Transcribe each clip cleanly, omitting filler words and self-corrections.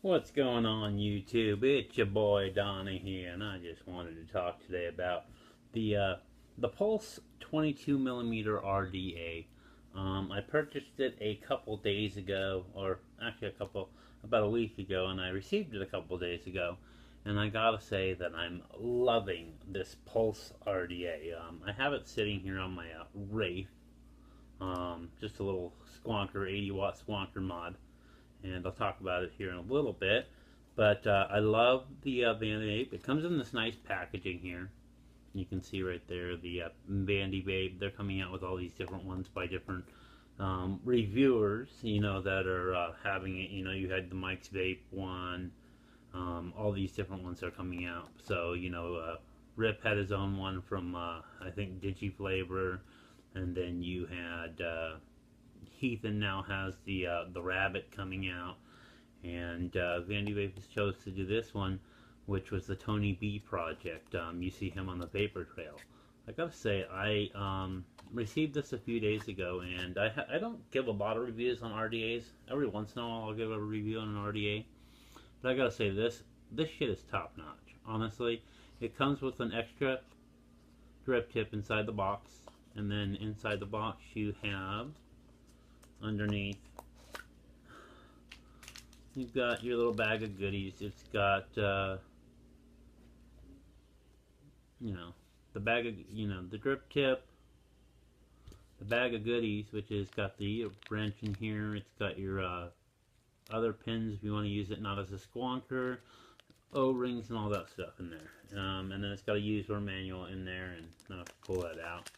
What's going on YouTube? It's your boy Donnie here, and I just wanted to talk today about the Pulse 22 millimeter RDA. I purchased it a couple days ago, or actually about a week ago, and I received it a couple days ago. And I gotta say that I'm loving this Pulse RDA. I have it sitting here on my Wraith, just a little squonker, 80-watt squonker mod, and I'll talk about it here in a little bit. But I love the Vandy Ape. It comes in this nice packaging here. You can see right there the Vandy Babe. They're coming out with all these different ones by different reviewers, that are having it. You had the Mike's Vape one. All these different ones are coming out. So, Rip had his own one from, I think, Digiflavor. And then you had Heathen now has the Rabbit coming out, and Vandy Vapors chose to do this one, which was the Tony B project. You see him on the Vapor Trail. I gotta say, I received this a few days ago, and I don't give a lot of reviews on RDAs. Every once in a while, I'll give a review on an RDA, but I gotta say this shit is top notch. Honestly, it comes with an extra drip tip inside the box, and then inside the box you have, underneath, you've got your little bag of goodies. It's got the bag of, the drip tip, the bag of goodies, which has got the wrench in here. It's got your other pins if you want to use it not as a squonker, O-rings and all that stuff in there, and then it's got a user manual in there, and I'll have to pull that out,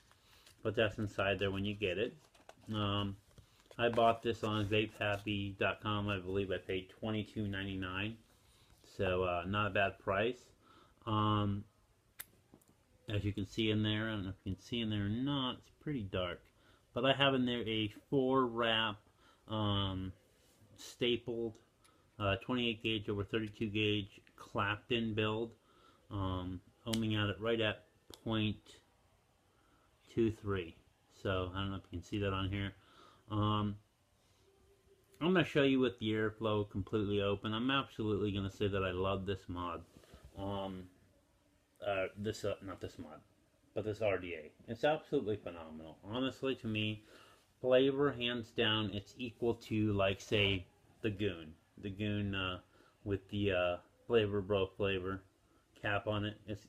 but that's inside there when you get it. I bought this on vapehappy.com. I believe I paid $22.99, so not a bad price. As you can see in there, I don't know if you can see in there or not, it's pretty dark, but I have in there a 4-wrap stapled 28 gauge over 32 gauge clapped-in build, ohming out it right at 0.23. So I don't know if you can see that on here. I'm going to show you with the airflow completely open. I'm absolutely going to say that I love this mod. Not this mod, but this RDA. It's absolutely phenomenal. Honestly, to me, flavor, hands down, it's equal to, like, say, the Goon. The Goon with the Flavor Bro flavor cap on it. It's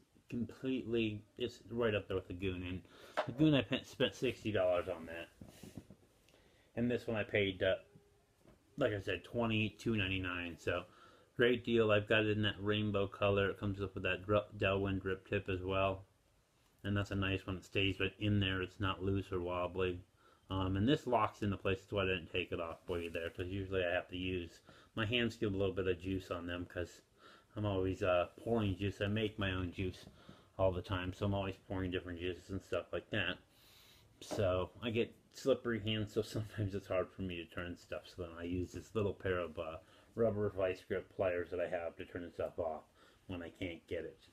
right up there with the Goon. And the Goon, I spent $60 on that. And this one I paid, like I said, $22.99. So, great deal. I've got it in that rainbow color. It comes up with that Delwyn drip tip as well. And that's a nice one. It stays right in there. It's not loose or wobbly. And this locks into place. That's why I didn't take it off for you there. Because usually I have to use, my hands get a little bit of juice on them. Because I'm always pouring juice. I make my own juice all the time. So I'm always pouring different juices and stuff like that. So I get slippery hands, so sometimes it's hard for me to turn stuff. So then I use this little pair of rubber vice grip pliers that I have to turn the stuff off when I can't get it.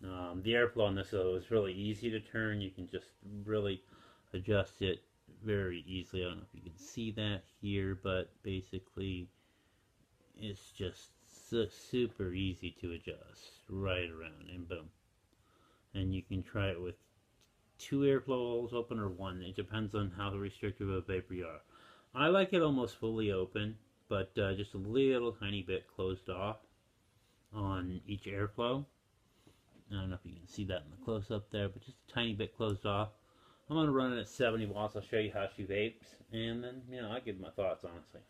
The airflow on this, though, is really easy to turn. You can just really adjust it very easily. I don't know if you can see that here, but basically it's just super easy to adjust right around, and boom. And you can try it with 2 airflow holes open or 1. It depends on how restrictive of a vapor you are. I like it almost fully open, but just a little tiny bit closed off on each airflow. I don't know if you can see that in the close-up there, but just a tiny bit closed off. I'm going to run it at 70 watts. I'll show you how she vapes, and then, I'll give my thoughts, honestly.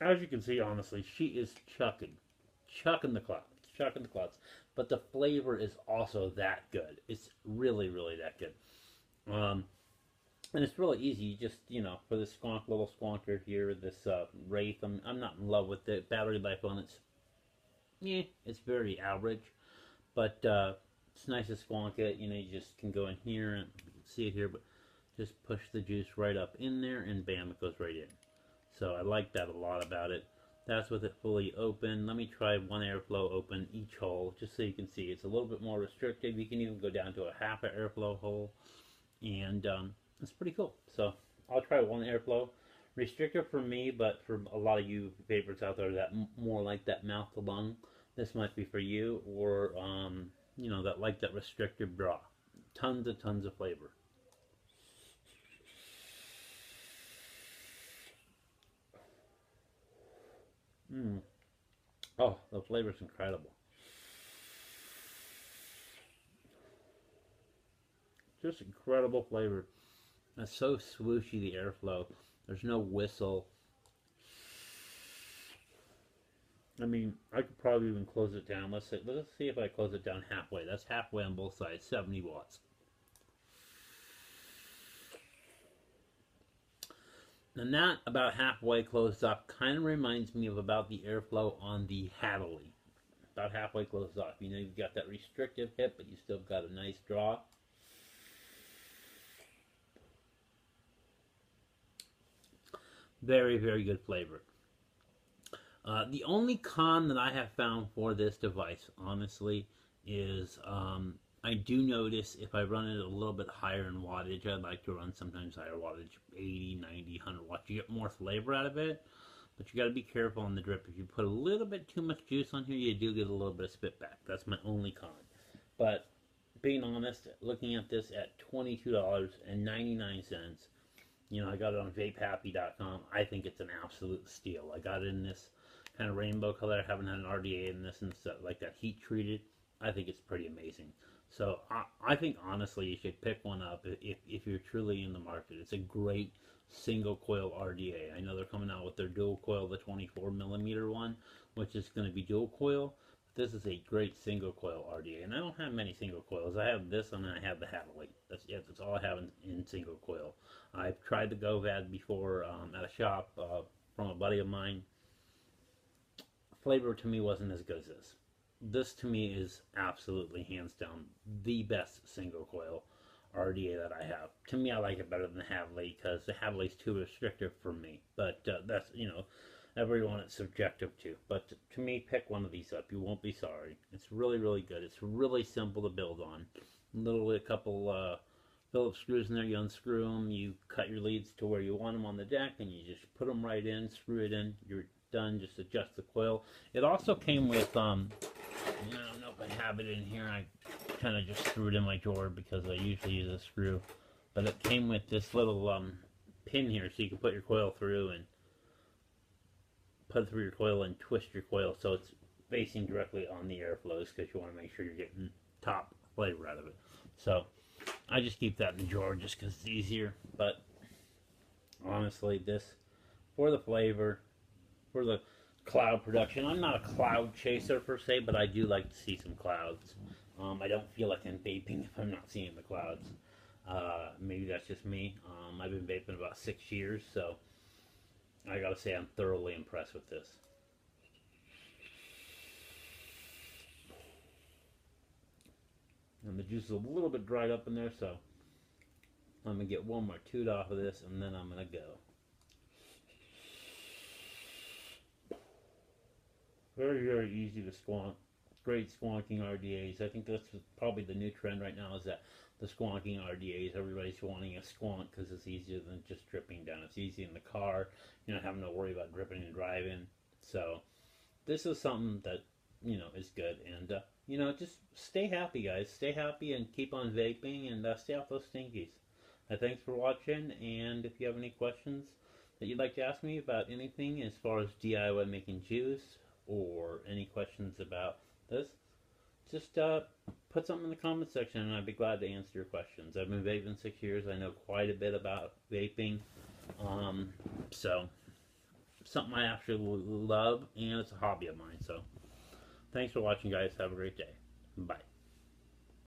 As you can see, honestly, she is chucking the clouds. But the flavor is also that good. It's really, really that good. And it's really easy. You just, for this little squonker here, this Wraith, I'm not in love with it. Battery life on it's very average. But it's nice to squonk it. You just can go in here, and you can see it here, but just push the juice right up in there, and bam, it goes right in. So I like that a lot about it. That's with it fully open. Let me try one airflow open each hole just so you can see. It's a little bit more restrictive. You can even go down to a half an airflow hole, and it's pretty cool. So I'll try one airflow. Restrictive for me, but for a lot of you vapors out there that more like that mouth to lung, this might be for you, or you know, that like that restrictive draw. Tons of flavor. Mm. Oh, the flavor is incredible. Just incredible flavor. It's so swooshy, the airflow. There's no whistle. I mean, I could probably even close it down. Let's see if I close it down halfway. That's halfway on both sides, 70 watts. And that about halfway closed off kind of reminds me of about the airflow on the Hadley. About halfway closed off. You know, you've got that restrictive hit, but you still got a nice draw. Very, very good flavor. The only con that I have found for this device, honestly, is I do notice if I run it a little bit higher in wattage, I like to run sometimes higher wattage, 80, 90, 100 watts. You get more flavor out of it, but you got to be careful on the drip. If you put a little bit too much juice on here, you do get a little bit of spit back. That's my only con. But being honest, looking at this at $22.99, you know, I got it on vapehappy.com. I think it's an absolute steal. I got it in this kind of rainbow color. I haven't had an RDA in this and stuff like that, heat treated. I think it's pretty amazing. So I think honestly you should pick one up if you're truly in the market. It's a great single coil RDA. I know they're coming out with their dual coil, the 24 millimeter one, which is going to be dual coil. This is a great single coil RDA, and I don't have many single coils. I have this and I have the Hadley. That's it. That's all I have in single coil. I've tried the GoVad before at a shop from a buddy of mine. Flavor to me wasn't as good as this. This to me is absolutely hands down the best single coil RDA that I have. To me, I like it better than the Hadley because the Hadley's too restrictive for me. But that's, you know, everyone it's subjective to. But to me, pick one of these up. You won't be sorry. It's really, really good. It's really simple to build on. A couple Phillips screws in there. You unscrew them. You cut your leads to where you want them on the deck, and you just put them right in. Screw it in. You're done. Just adjust the coil. It also came with I don't know if I have it in here. I kind of just threw it in my drawer because I usually use a screw. But it came with this little pin here, so you can put your coil through and put it through your coil and twist your coil so it's facing directly on the airflows because you want to make sure you're getting top flavor out of it. So I just keep that in the drawer just because it's easier. But honestly, this, for the flavor, for the cloud production, I'm not a cloud chaser per se, but I do like to see some clouds. I don't feel like I'm vaping if I'm not seeing the clouds. Maybe that's just me. I've been vaping about 6 years, so I gotta say I'm thoroughly impressed with this. And the juice is a little bit dried up in there, so I'm gonna get one more toot off of this and then I'm gonna go. Very, very easy to squonk. Great squonking RDAs. I think that's probably the new trend right now, is that the squonking RDAs. Everybody's wanting a squonk because it's easier than just dripping down. It's easy in the car. You're not having to worry about dripping and driving. So this is something that, you know, is good. And, you know, just stay happy, guys. Stay happy and keep on vaping and stay off those stinkies. Thanks for watching. And if you have any questions that you'd like to ask me about anything as far as DIY making juice, or any questions about this, just put something in the comment section and I'd be glad to answer your questions. I've been vaping 6 years. I know quite a bit about vaping. So something I absolutely love, and it's a hobby of mine. So thanks for watching, guys. Have a great day. Bye.